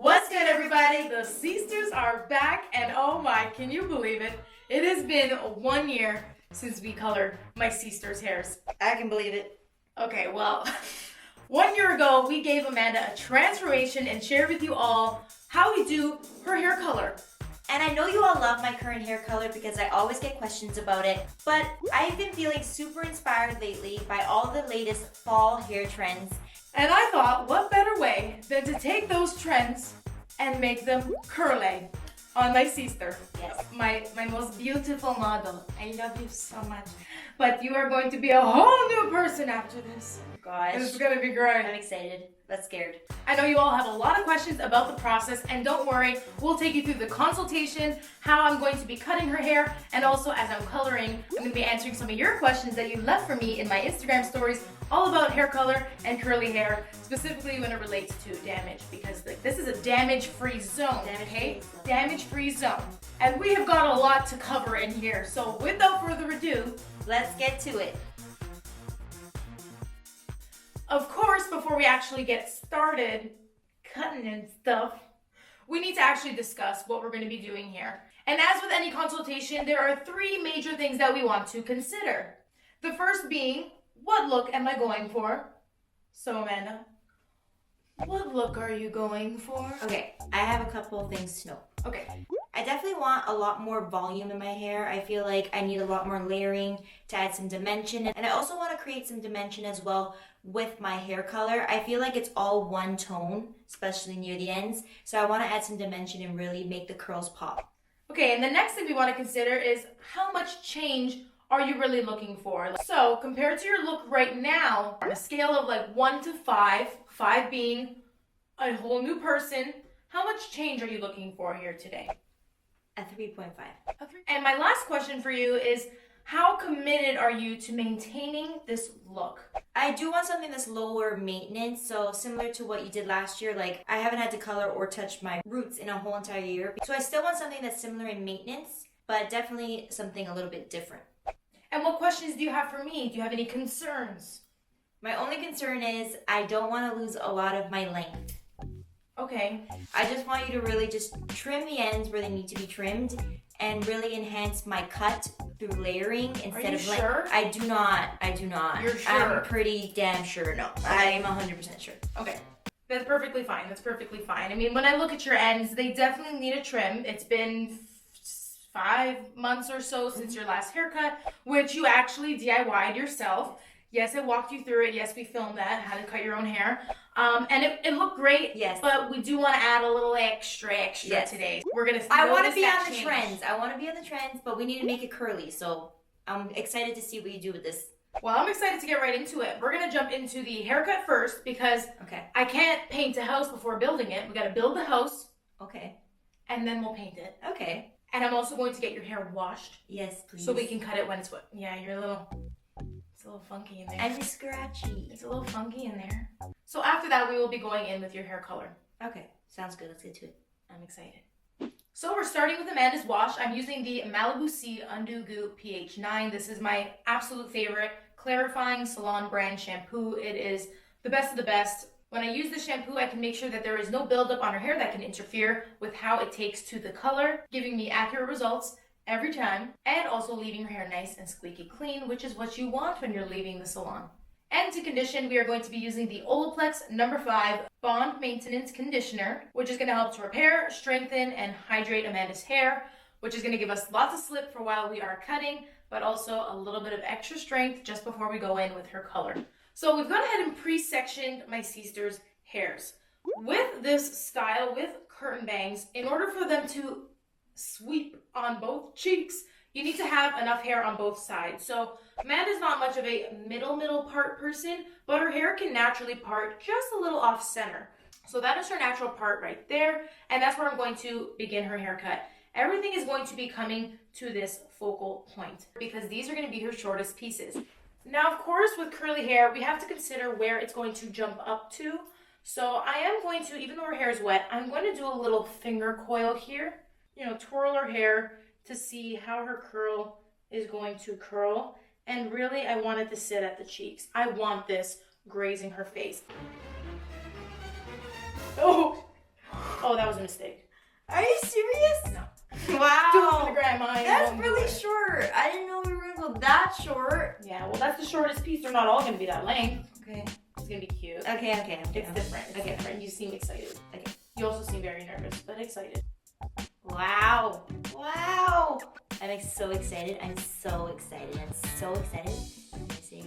What's good, everybody? The sisters are back, and oh my, can you believe it? It has been 1 year since we colored my sister's hairs. I can believe it. Okay, well, 1 year ago, we gave Amanda a transformation and shared with you all how we do her hair color. And I know you all love my current hair color because I always get questions about it, but I've been feeling super inspired lately by all the latest fall hair trends. And I thought, what better way than to take those trends and make them curly on my sister. Yes. My most beautiful model. I love you so much. But you are going to be a whole new person after this. Gosh. It's gonna be great. I'm excited, but scared. I know you all have a lot of questions about the process, and don't worry, we'll take you through the consultation, how I'm going to be cutting her hair, and also as I'm coloring, I'm going to be answering some of your questions that you left for me in my Instagram stories all about hair color and curly hair, specifically when it relates to damage, because this is a damage-free zone, okay? Damage-free zone. And we have got a lot to cover in here, so without further ado, let's get to it. Of course, before we actually get started cutting and stuff, we need to actually discuss what we're going to be doing here. And as with any consultation, there are 3 major things that we want to consider. The first being, what look am I going for? So Amanda, what look are you going for? Okay, I have a couple of things to know. Okay. I definitely want a lot more volume in my hair. I feel like I need a lot more layering to add some dimension. And I also want to create some dimension as well with my hair color. I feel like it's all one tone, especially near the ends. So I want to add some dimension and really make the curls pop. Okay, and the next thing we want to consider is how much change are you really looking for? So compared to your look right now, on a scale of like 1 to 5, 5 being a whole new person, how much change are you looking for here today? A 3.5. And my last question for you is, how committed are you to maintaining this look? I do want something that's lower maintenance, so similar to what you did last year, like I haven't had to color or touch my roots in a whole entire year. So I still want something that's similar in maintenance, but definitely something a little bit different. And what questions do you have for me? Do you have any concerns? My only concern is I don't want to lose a lot of my length. Okay. I just want you to really just trim the ends where they need to be trimmed and really enhance my cut through layering instead of like. Sure? I do not. You're sure? I'm pretty damn sure. No, I am 100% sure. Okay. That's perfectly fine. That's perfectly fine. I mean, when I look at your ends, they definitely need a trim. It's been 5 months or so since your last haircut, which you actually DIY'd yourself. Yes, I walked you through it. Yes, we filmed that, how to cut your own hair. And it looked great. Yes. But we do want to add a little extra yes. today. We're going to I want to be on the change. trends. I want to be on the trends, but we need to make it curly. So I'm excited to see what you do with this. Well, I'm excited to get right into it. We're going to jump into the haircut first because I can't paint a house before building it. We got to build the house. Okay. And then we'll paint it. Okay. And I'm also going to get your hair washed. Yes, please. So we can cut it when it's wet. Yeah, you're a little funky in there. I'm scratchy. It's a little funky in there. So after that, we will be going in with your hair color. Okay, sounds good. Let's get to it. I'm excited. So we're starting with Amanda's wash. I'm using the Malibu Undo Goo pH 9. This is my absolute favorite clarifying salon brand shampoo. It is the best of the best. When I use the shampoo, I can make sure that there is no buildup on her hair that can interfere with how it takes to the color, giving me accurate results every time, and also leaving her hair nice and squeaky clean, which is what you want when you're leaving the salon. And to condition, we are going to be using the Olaplex No.5 Bond Maintenance Conditioner, which is going to help to repair, strengthen, and hydrate Amanda's hair, which is going to give us lots of slip for while we are cutting, but also a little bit of extra strength just before we go in with her color. So we've gone ahead and pre-sectioned my sister's hairs. With this style, with curtain bangs, in order for them to sweep on both cheeks, you need to have enough hair on both sides. So Amanda's not much of a middle part person, but her hair can naturally part just a little off center. So that is her natural part right there, and that's where I'm going to begin her haircut. Everything is going to be coming to this focal point because these are going to be her shortest pieces. Now, of course, with curly hair, we have to consider where it's going to jump up to. So I am going to, even though her hair is wet, I'm going to do a little finger coil here. Twirl her hair to see how her curl is going to curl. And really, I want it to sit at the cheeks. I want this grazing her face. Oh Oh, that was a mistake. Are you serious? No. Do it for the Wow. grandma. That's really short. I didn't know we were gonna go that short. Yeah, well, that's the shortest piece. They're not all gonna be that length. Okay. It's gonna be cute. Okay. It's different. It's Okay. different. You seem excited. Okay. You also seem very nervous, but excited. Wow. I'm so excited. I'm so excited. Let me see.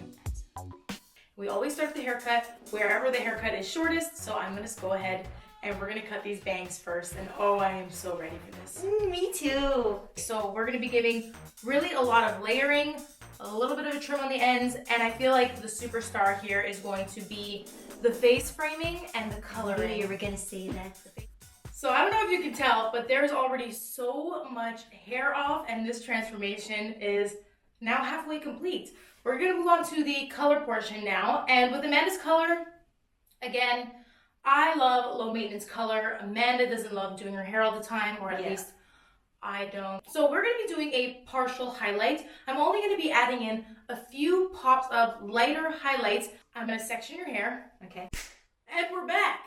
We always start the haircut wherever the haircut is shortest, so I'm gonna go ahead and we're gonna cut these bangs first. And oh, I am so ready for this. Me too. So we're gonna be giving really a lot of layering, a little bit of a trim on the ends, and I feel like the superstar here is going to be the face framing and the coloring. You were gonna say that. So I don't know if you can tell, but there's already so much hair off, and this transformation is now halfway complete. We're gonna move on to the color portion now, and with Amanda's color, again, I love low maintenance color. Amanda doesn't love doing her hair all the time, or at least I don't. So we're gonna be doing a partial highlight. I'm only gonna be adding in a few pops of lighter highlights. I'm gonna section your hair. Okay. And we're back.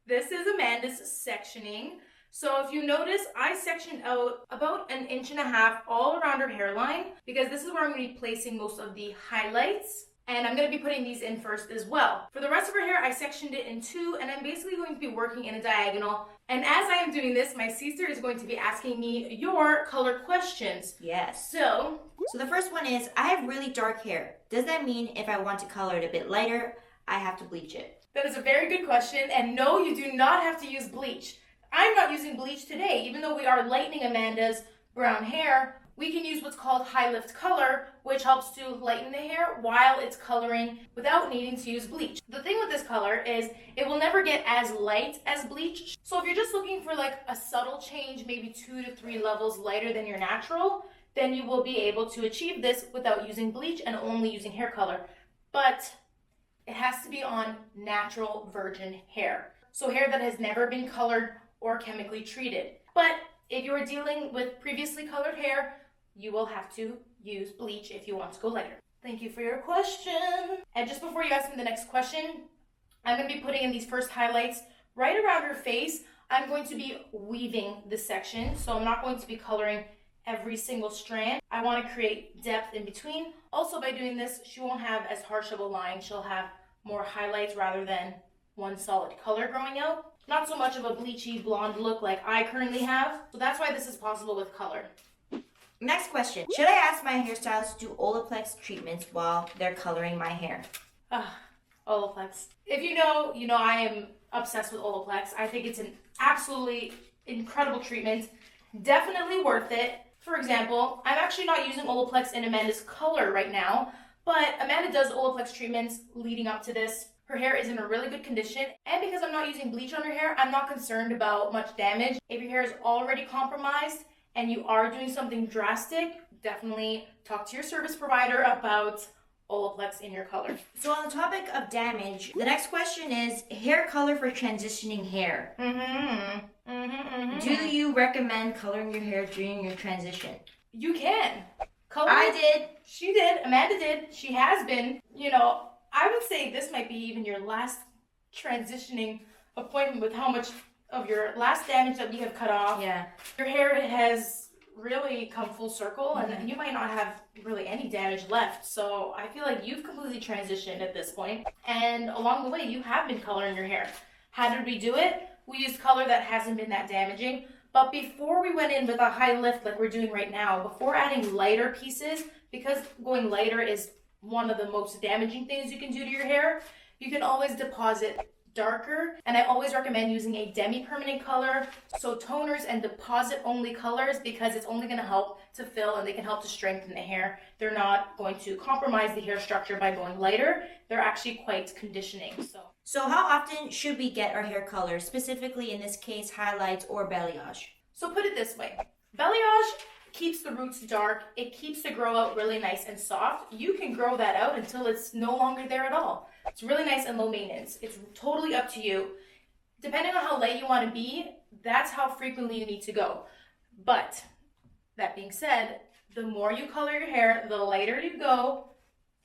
This is Amanda's sectioning. So if you notice, I sectioned out about 1.5 inches all around her hairline because this is where I'm going to be placing most of the highlights. And I'm going to be putting these in first as well. For the rest of her hair, I sectioned it in 2, and I'm basically going to be working in a diagonal. And as I am doing this, my sister is going to be asking me your color questions. Yes. So the first one is, I have really dark hair. Does that mean if I want to color it a bit lighter, I have to bleach it? that is a very good question. And no, you do not have to use bleach. I'm not using bleach today. Even though we are lightening Amanda's brown hair, we can use what's called high lift color, which helps to lighten the hair while it's coloring without needing to use bleach. The thing with this color is it will never get as light as bleach. So if you're just looking for like a subtle change, maybe 2 to 3 levels lighter than your natural, then you will be able to achieve this without using bleach and only using hair color. But it has to be on natural virgin hair. So hair that has never been colored or chemically treated. But if you're dealing with previously colored hair, you will have to use bleach if you want to go lighter. Thank you for your question. And just before you ask me the next question, I'm going to be putting in these first highlights right around her face. I'm going to be weaving this section, so I'm not going to be coloring every single strand. I want to create depth in between. Also, by doing this, she won't have as harsh of a line. She'll have more highlights rather than one solid color growing out. Not so much of a bleachy blonde look like I currently have. So that's why this is possible with color. Next question. Should I ask my hairstylist to do Olaplex treatments while they're coloring my hair? Olaplex. If you know I am obsessed with Olaplex. I think it's an absolutely incredible treatment. Definitely worth it. For example, I'm actually not using Olaplex in Amanda's color right now, but Amanda does Olaplex treatments leading up to this. Her hair is in a really good condition, and because I'm not using bleach on her hair, I'm not concerned about much damage. If your hair is already compromised and you are doing something drastic, definitely talk to your service provider about Olaplex in your color. So on the topic of damage, the next question is hair color for transitioning hair. Do you recommend coloring your hair during your transition? You can. Color I did. She did. Amanda did. She has been. I would say this might be even your last transitioning appointment with how much of your last damage that we have cut off. Yeah. Your hair has really come full circle, and you might not have really any damage left. So I feel like you've completely transitioned at this point. And along the way, you have been coloring your hair. How did we do it? We used color that hasn't been that damaging. But before we went in with a high lift like we're doing right now, before adding lighter pieces, because going lighter is one of the most damaging things you can do to your hair, you can always deposit darker. And I always recommend using a demi-permanent color. So toners and deposit only colors, because it's only going to help to fill and they can help to strengthen the hair. They're not going to compromise the hair structure by going lighter. They're actually quite conditioning. So how often should we get our hair color, specifically in this case highlights or balayage? So put it this way. Balayage keeps the roots dark. It keeps the grow out really nice and soft. You can grow that out until it's no longer there at all. It's really nice and low maintenance. It's totally up to you. Depending on how light you want to be, that's how frequently you need to go. But that being said, the more you color your hair, the lighter you go,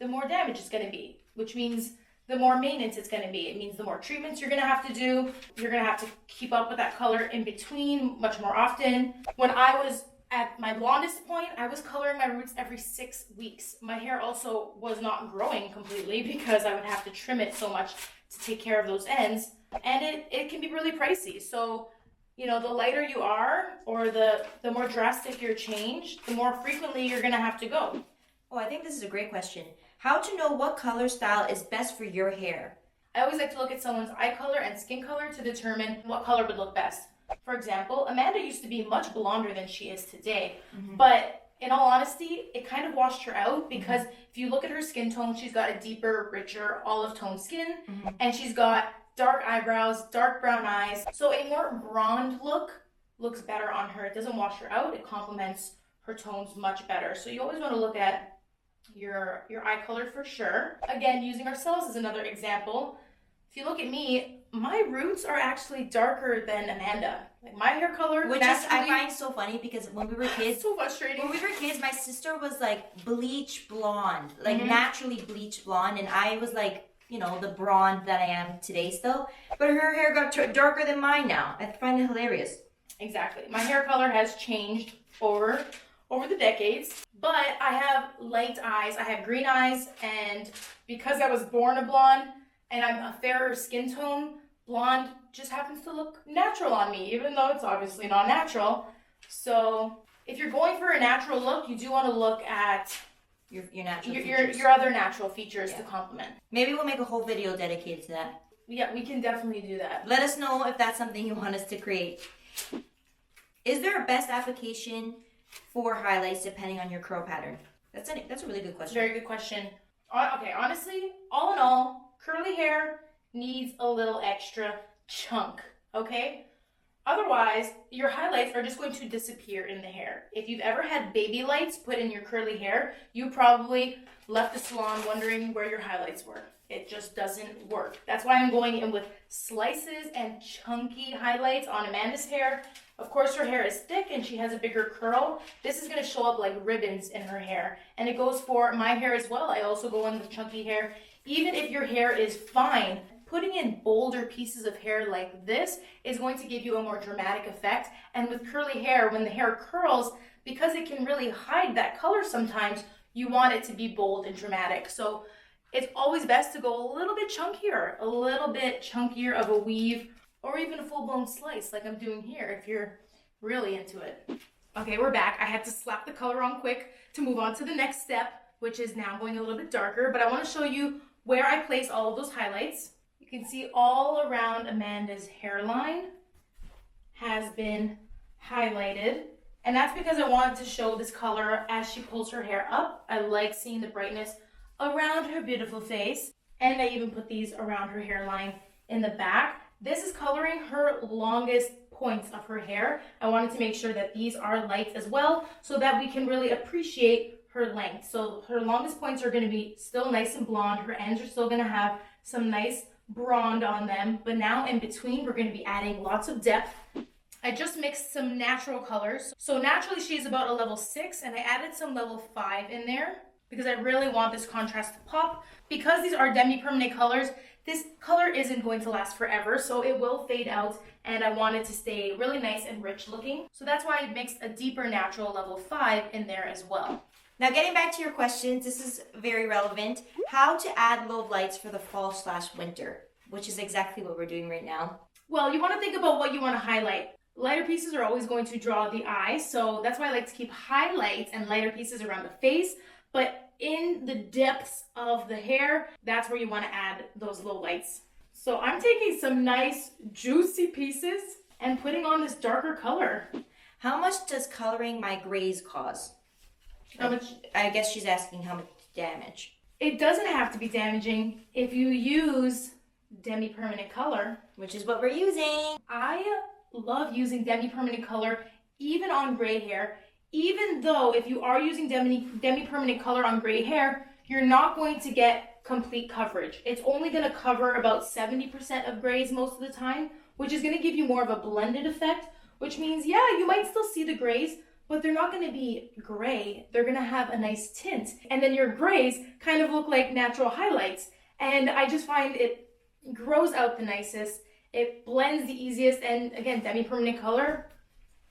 the more damage it's going to be, which means the more maintenance it's going to be. It means the more treatments you're going to have to do. You're going to have to keep up with that color in between much more often. When I was at my blondest point, I was coloring my roots every 6 weeks. My hair also was not growing completely because I would have to trim it so much to take care of those ends. And it can be really pricey. So, you know, the lighter you are or the more drastic your change, the more frequently you're going to have to go. Oh, I think this is a great question. How to know what color style is best for your hair? I always like to look at someone's eye color and skin color to determine what color would look best. For example, Amanda used to be much blonder than she is today, but in all honesty, it kind of washed her out because if you look at her skin tone, she's got a deeper, richer olive tone skin, and she's got dark eyebrows, dark brown eyes. So a more blonde look looks better on her. It doesn't wash her out. It complements her tones much better. So you always want to look at your eye color for sure. Again, using ourselves as another example. If you look at me, my roots are actually darker than Amanda. Like my hair color, which is I find so funny because when we were kids, so frustrating. When we were kids, my sister was like bleach blonde, like naturally bleach blonde, and I was like, you know, the blonde that I am today still. But her hair got darker than mine now. I find it hilarious. Exactly. My hair color has changed over the decades, but I have light eyes. I have green eyes, and because I was born a blonde and I'm a fairer skin tone, blonde just happens to look natural on me, even though it's obviously not natural. So if you're going for a natural look, you do want to look at your natural your other natural features to complement. Maybe we'll make a whole video dedicated to that. Yeah, we can definitely do that. Let us know if that's something you want us to create. Is there a best application for highlights depending on your curl pattern? That's a really good question. Very good question. Okay, honestly, all in all, curly hair needs a little extra chunk, okay? Otherwise, your highlights are just going to disappear in the hair. If you've ever had baby lights put in your curly hair, you probably left the salon wondering where your highlights were. It just doesn't work. That's why I'm going in with slices and chunky highlights on Amanda's hair. Of course, her hair is thick and she has a bigger curl. This is going to show up like ribbons in her hair. And it goes for my hair as well. I also go in with chunky hair. Even if your hair is fine, putting in bolder pieces of hair like this is going to give you a more dramatic effect. And with curly hair, when the hair curls, because it can really hide that color sometimes, you want it to be bold and dramatic. So it's always best to go a little bit chunkier of a weave, or even a full-blown slice like I'm doing here if you're really into it. Okay, we're back. I had to slap the color on quick to move on to the next step, which is now going a little bit darker, but I want to show you where I place all of those highlights. You can see all around Amanda's hairline has been highlighted, and that's because I wanted to show this color as she pulls her hair up. I like seeing the brightness around her beautiful face, and I even put these around her hairline in the back. This is coloring her longest points of her hair. I wanted to make sure that these are light as well so that we can really appreciate her length. So her longest points are going to be still nice and blonde. Her ends are still going to have some nice blonde on them, but now in between we're going to be adding lots of depth. I just mixed some natural colors. So naturally she's about a level 6, and I added some level 5 in there because I really want this contrast to pop. Because these are demi-permanent colors, this color isn't going to last forever, so it will fade out, and I want it to stay really nice and rich looking. So that's why I mixed a deeper natural level 5 in there as well. Now getting back to your questions, this is very relevant. How to add low lights for the fall/winter, which is exactly what we're doing right now. Well, you want to think about what you want to highlight. Lighter pieces are always going to draw the eye, so that's why I like to keep highlights and lighter pieces around the face, but in the depths of the hair, that's where you want to add those low lights. So I'm taking some nice juicy pieces and putting on this darker color. How much does coloring my grays cause? How much? I guess she's asking how much damage. It doesn't have to be damaging if you use demi-permanent color, which is what we're using. I love using demi-permanent color even on gray hair. Even though if you are using demi-permanent color on gray hair, you're not going to get complete coverage. It's only going to cover about 70% of grays most of the time, which is going to give you more of a blended effect, which means, yeah, you might still see the grays, but they're not going to be gray. They're going to have a nice tint. And then your grays kind of look like natural highlights. And I just find it grows out the nicest. It blends the easiest, and again, demi-permanent color,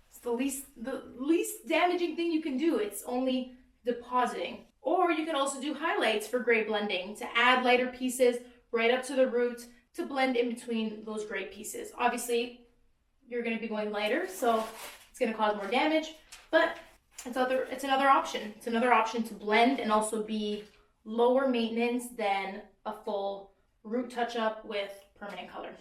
it's the least damaging thing you can do. It's only depositing. Or you can also do highlights for gray blending to add lighter pieces right up to the root to blend in between those gray pieces. Obviously, you're going to be going lighter, so it's going to cause more damage, but it's another option. It's another option to blend and also be lower maintenance than a full root touch-up with permanent color.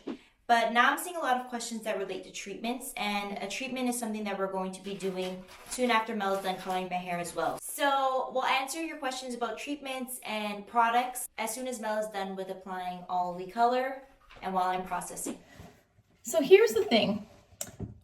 But now I'm seeing a lot of questions that relate to treatments, and a treatment is something that we're going to be doing soon after Mel is done coloring my hair as well. So we'll answer your questions about treatments and products as soon as Mel is done with applying all the color and while I'm processing. So here's the thing.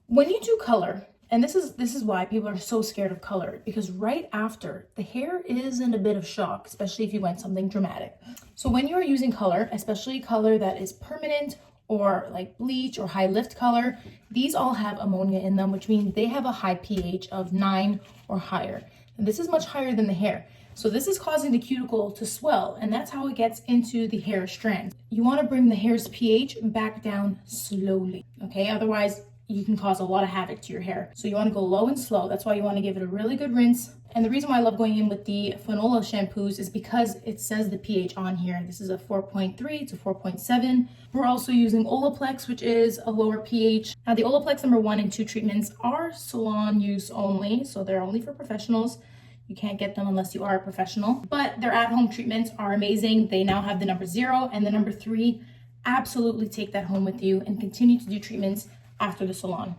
When you do color, and this is why people are so scared of color, because right after, the hair is in a bit of shock, especially if you went something dramatic. So when you are using color, especially color that is permanent or like bleach or high lift color, these all have ammonia in them, which means they have a high pH of 9 or higher. And this is much higher than the hair. So this is causing the cuticle to swell, and that's how it gets into the hair strands. You want to bring the hair's pH back down slowly, okay? Otherwise, you can cause a lot of havoc to your hair. So you want to go low and slow. That's why you want to give it a really good rinse. And the reason why I love going in with the Fanola shampoos is because it says the pH on here. This is a 4.3 to 4.7. We're also using Olaplex, which is a lower pH. Now the Olaplex No.1 and 2 treatments are salon use only, so they're only for professionals. You can't get them unless you are a professional. But their at-home treatments are amazing. They now have the No.0 and the No.3. Absolutely take that home with you and continue to do treatments after the salon.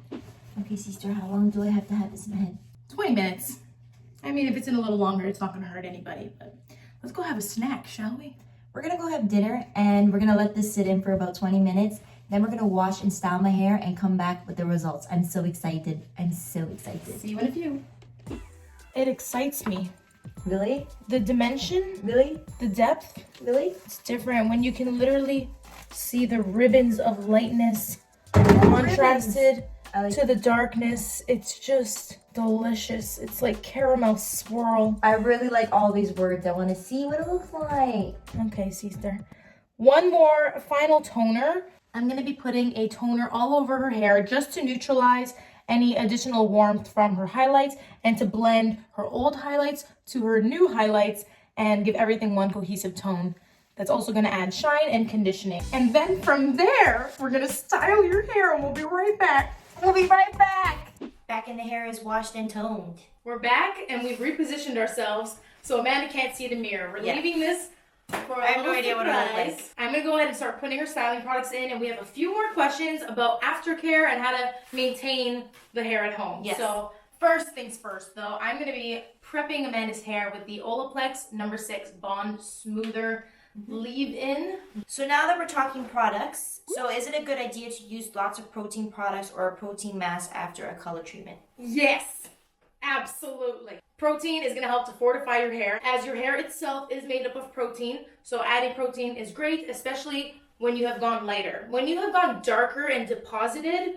Okay, sister, how long do I have to have this in my head? 20 minutes. I mean, if it's in a little longer, it's not going to hurt anybody. But let's go have a snack, shall we? We're gonna go have dinner, and we're gonna let this sit in for about 20 minutes. Then we're gonna wash and style my hair and come back with the results. I'm so excited. I'm so excited. See you in a few. It excites me. Really? The dimension, Really? the depth, Really? it's different when you can literally see the ribbons of lightness contrasted to the darkness. It's just delicious. It's like caramel swirl. I really like all these words. I want to see what it looks like. Okay, sister. One more final toner. I'm going to be putting a toner all over her hair just to neutralize any additional warmth from her highlights and to blend her old highlights to her new highlights and give everything one cohesive tone. That's also going to add shine and conditioning. And then from there, we're going to style your hair, and we'll be right back. We'll be right back. Back and the hair is washed and toned. We're back, and we've repositioned ourselves so Amanda can't see the mirror. We're leaving this for I have no idea what it looks like. I'm going to go ahead and start putting her styling products in, and we have a few more questions about aftercare and how to maintain the hair at home. Yes. So first things first, though, I'm going to be prepping Amanda's hair with the Olaplex No.6 Bond Smoother leave-in. So now that we're talking products, so is it a good idea to use lots of protein products or a protein mask after a color treatment? Yes, absolutely. Protein is going to help to fortify your hair, as your hair itself is made up of protein. So adding protein is great, especially when you have gone lighter. When you have gone darker and deposited,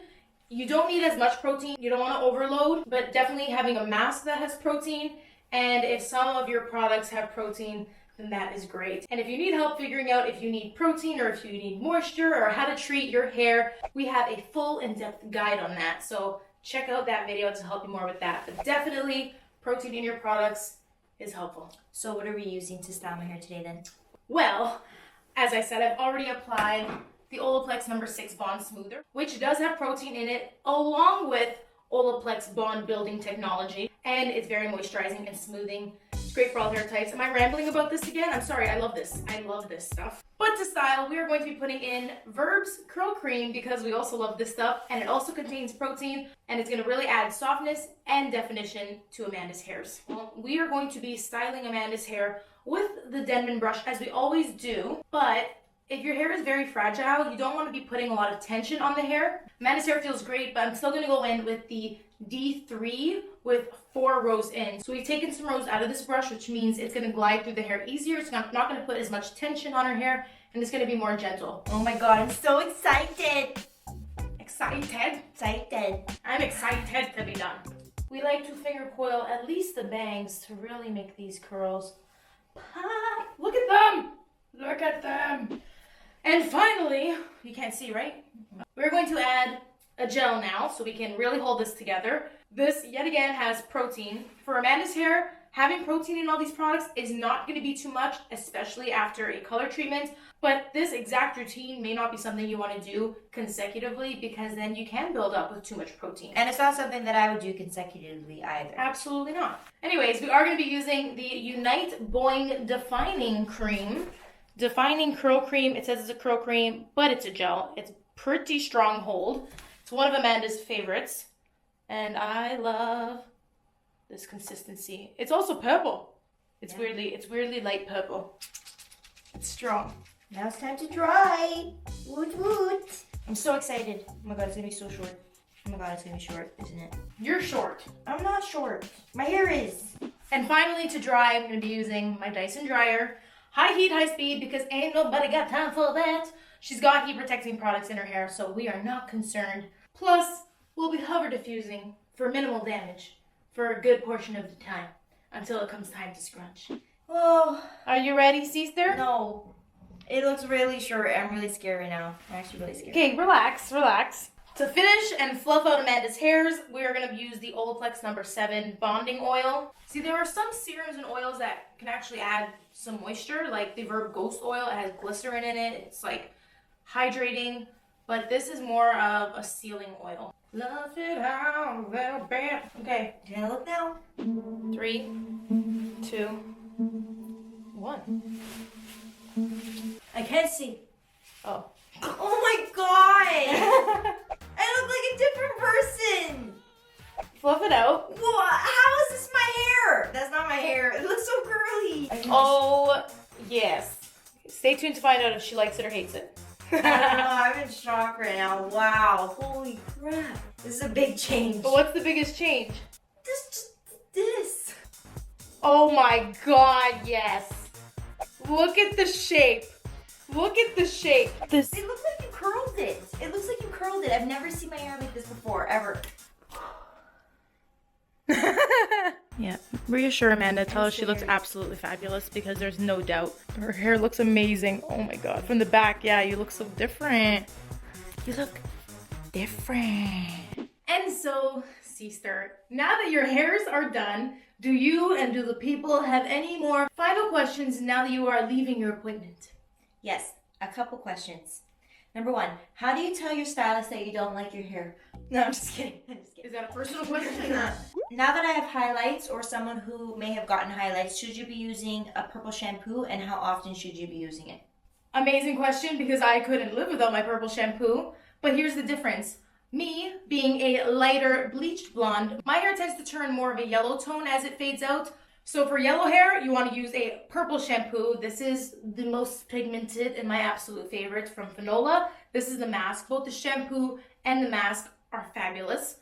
you don't need as much protein. You don't want to overload, but definitely having a mask that has protein. And if some of your products have protein, then that is great. And if you need help figuring out if you need protein or if you need moisture or how to treat your hair, we have a full in-depth guide on that. So check out that video to help you more with that. But definitely protein in your products is helpful. So what are we using to style my hair today then? Well, as I said, I've already applied the Olaplex No.6 Bond Smoother, which does have protein in it, along with Olaplex Bond Building Technology, and it's very moisturizing and smoothing. It's great for all hair types. Am I rambling about this again? I'm sorry, I love this. I love this stuff. But to style, we are going to be putting in Verb's Curl Cream because we also love this stuff, and it also contains protein, and it's going to really add softness and definition to Amanda's hairs. Well, we are going to be styling Amanda's hair with the Denman brush as we always do, but if your hair is very fragile, you don't want to be putting a lot of tension on the hair. Amanda's hair feels great, but I'm still going to go in with the D3 with 4 rows in. So we've taken some rows out of this brush, which means it's going to glide through the hair easier. It's not going to put as much tension on her hair, and it's going to be more gentle. Oh my god, I'm so excited. Excited? Excited. I'm excited to be done. We like to finger coil at least the bangs to really make these curls pop. Look at them! Look at them. And finally, you can't see, right? We're going to add a gel now so we can really hold this together. This, yet again, has protein. For Amanda's hair, having protein in all these products is not going to be too much, especially after a color treatment. But this exact routine may not be something you want to do consecutively because then you can build up with too much protein. And it's not something that I would do consecutively either. Absolutely not. Anyways, we are going to be using the Unite Boing Defining Cream. Defining Curl Cream. It says it's a curl cream, but it's a gel. It's pretty strong hold. It's one of Amanda's favorites. And I love this consistency. It's also purple. It's weirdly light purple. It's strong. Now it's time to dry. Woot woot. I'm so excited. Oh my god, it's gonna be so short. Oh my god, it's gonna be short, isn't it? You're short. I'm not short. My hair is. And finally, to dry, I'm gonna be using my Dyson dryer. High heat, high speed, because ain't nobody got time for that. She's got heat protecting products in her hair, so we are not concerned. Plus, we'll be hover diffusing for minimal damage for a good portion of the time until it comes time to scrunch. Oh. Are you ready, sister? No. It looks really short. I'm really scared right now. I'm actually really scared. Okay, relax, relax. To finish and fluff out Amanda's hairs, we are going to use the Olaplex No.7 bonding oil. See, there are some serums and oils that can actually add some moisture, like the Verb Ghost oil. It has glycerin in it. It's like hydrating, but this is more of a sealing oil. Fluff it out a little bit. Okay. Can I look now? 3, 2, 1. I can't see. Oh. Oh my god! I look like a different person! Fluff it out. What? How is this my hair? That's not my hair. It looks so curly. Oh, yes. Stay tuned to find out if she likes it or hates it. I don't know. I'm in shock right now. Wow. Holy crap. This is a big change. But what's the biggest change? This. Oh my god, yes. Look at the shape. Look at the shape. This. It looks like you curled it. It looks like you curled it. I've never seen my hair like this before, ever. Yeah, reassure Amanda. Tell her she looks absolutely fabulous because there's no doubt. Her hair looks amazing. Oh my god. From the back, yeah, you look so different. You look different. And so, sister, now that your hairs are done, do you and do the people have any more final questions now that you are leaving your appointment? Yes, a couple questions. Number 1, how do you tell your stylist that you don't like your hair? No, I'm just kidding. Is that a personal question or not? Now that I have highlights or someone who may have gotten highlights, should you be using a purple shampoo and how often should you be using it? Amazing question because I couldn't live without my purple shampoo. But here's the difference. Me, being a lighter bleached blonde, my hair tends to turn more of a yellow tone as it fades out. So for yellow hair, you want to use a purple shampoo. This is the most pigmented and my absolute favorite from Fanola. This is the mask. Both the shampoo and the mask are fabulous.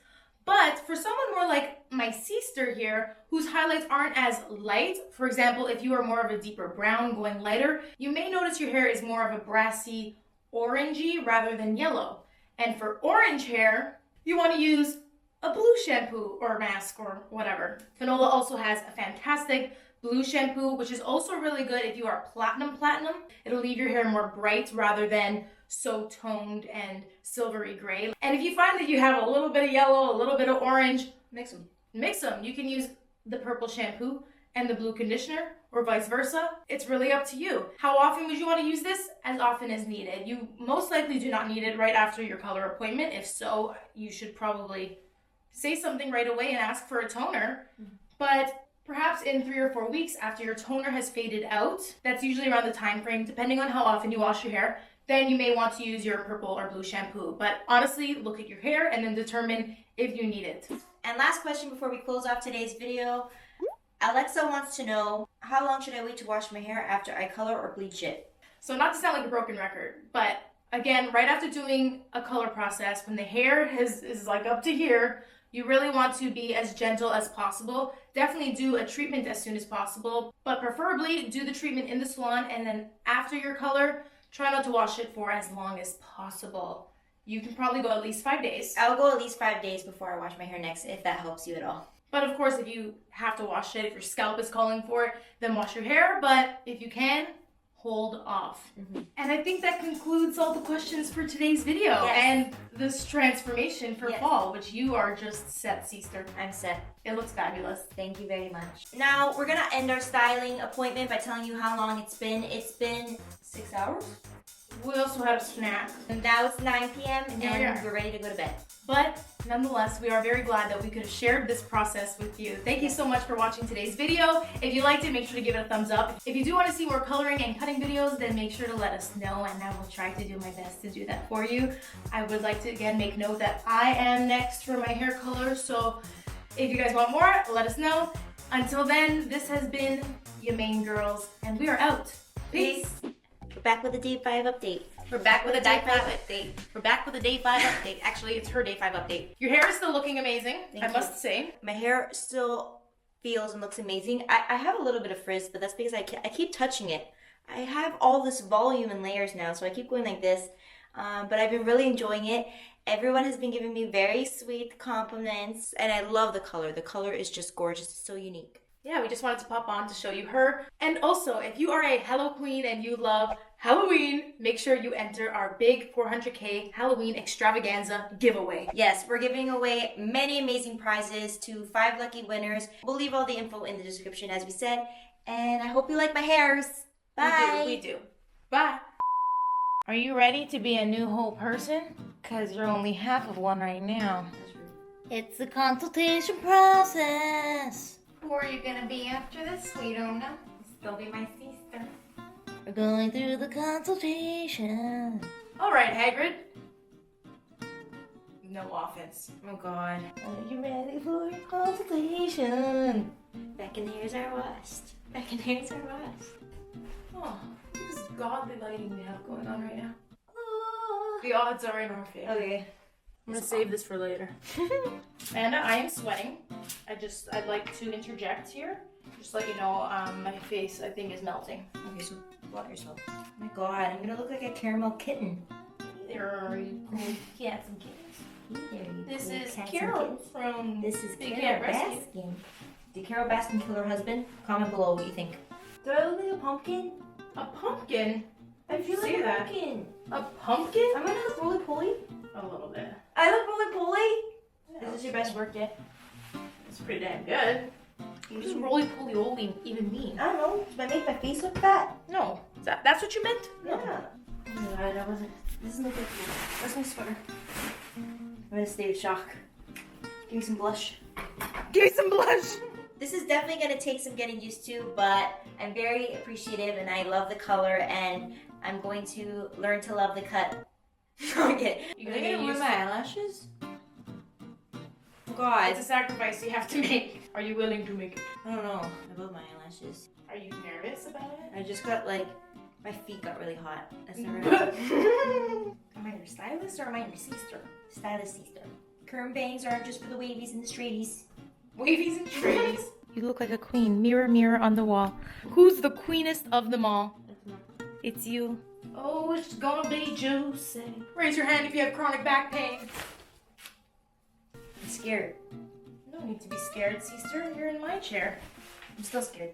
But for someone more like my sister here, whose highlights aren't as light, for example, if you are more of a deeper brown going lighter, you may notice your hair is more of a brassy orangey rather than yellow. And for orange hair, you want to use a blue shampoo or mask or whatever. Fanola also has a fantastic blue shampoo, which is also really good if you are platinum. It'll leave your hair more bright rather than so toned and silvery gray. And if you find that you have a little bit of yellow, a little bit of orange, mix them. You can use the purple shampoo and the blue conditioner or vice versa. It's really up to you. How often would you want to use this? As often as needed. You most likely do not need it right after your color appointment. If so, you should probably say something right away and ask for a toner. But perhaps in 3 or 4 weeks after your toner has faded out, that's usually around the time frame, depending on how often you wash your hair, then you may want to use your purple or blue shampoo. But honestly, look at your hair and then determine if you need it. And last question before we close off today's video. Alexa wants to know, how long should I wait to wash my hair after I color or bleach it? So not to sound like a broken record, but again, right after doing a color process, when the hair is like up to here, you really want to be as gentle as possible. Definitely do a treatment as soon as possible, but preferably do the treatment in the salon and then after your color, try not to wash it for as long as possible. You can probably go at least 5 days. I'll go at least 5 days before I wash my hair next, if that helps you at all. But of course, if you have to wash it, if your scalp is calling for it, then wash your hair. But if you can, hold off. And I think that concludes all the questions for today's video and this transformation for fall, which you are just set, sister. I'm set. It looks fabulous. Thank you very much. Now we're gonna end our styling appointment by telling you how long it's been. It's been 6 hours. We also had a snack. And now it's 9 p.m. and we we're ready to go to bed. But nonetheless, we are very glad that we could have shared this process with you. Thank you so much for watching today's video. If you liked it, make sure to give it a thumbs up. If you do want to see more coloring and cutting videos, then make sure to let us know, and I will try to do my best to do that for you. I would like to again make note that I am next for my hair color, so if you guys want more, let us know. Until then, this has been your main girls, and we are out. Peace. We're back with a day 5 update. We're back with a day 5 update. We're back with a day 5 update. Actually, it's her day 5 update. Your hair is still looking amazing, I must say. My hair still feels and looks amazing. I have a little bit of frizz, but that's because I keep touching it. I have all this volume and layers now, so I keep going like this. But I've been really enjoying it. Everyone has been giving me very sweet compliments, and I love the color. The color is just gorgeous. It's so unique. Yeah, we just wanted to pop on to show you her. And also, if you are a Hello Queen and you love Halloween, make sure you enter our big 400K Halloween extravaganza giveaway. Yes, we're giving away many amazing prizes to 5 lucky winners. We'll leave all the info in the description as we said. And I hope you like my hairs. Bye. We do. Bye. Are you ready to be a new whole person? Because you're only half of one right now. It's the consultation process. Who are you gonna be after this? We don't know. Still be my sister. We're going through the consultation. All right, Hagrid. No offense. Oh God. Are you ready for your consultation? Back in the hairs are washed. Back in the hairs are washed. Oh, this godly lighting we have going on right now. The odds are in our favor. Okay. I'm gonna save this for later. Amanda, I am sweating. I'd like to interject here. Just let you know, my face, I think, is melting. Okay, so blot yourself. Oh my God, I'm gonna look like a caramel kitten. There are you cool cats and kittens. There you This cool is cats and Carol kittens. from This is Big Carol Cat Rescue. Baskin. Did Carol Baskin kill her husband? Comment below what you think. Do I look like a pumpkin? A pumpkin? I feel like See a that? pumpkin. A pumpkin? Am I gonna look roly-poly? A little bit. I look roly-poly? Yeah. Is this your best work yet? It's pretty damn good. What does roly-poly even mean? I don't know. Did I make my face look fat? No. That's what you meant? No. Yeah. Oh my God, I wasn't. This doesn't look like you. That's my sweater. I'm in a state of shock. Give me some blush. Give me some blush. This is definitely going to take some getting used to, but I'm very appreciative and I love the color and I'm going to learn to love the cut. Okay. You gonna get used my eyelashes? God. It's a sacrifice you have to make. Are you willing to make it? I don't know. I love my eyelashes. Are you nervous about it? I just got like, my feet got really hot. That's never happened. Am I your stylist or am I your sister? Stylist sister. Curl bangs are just for the wavies and the straighties. Wavies and straighties. You look like a queen. Mirror, mirror on the wall. Who's the queenest of them all? It's you. Oh, it's gonna be juicy. Raise your hand if you have chronic back pain. I'm scared. No need to be scared, sister. You're in my chair. I'm still scared.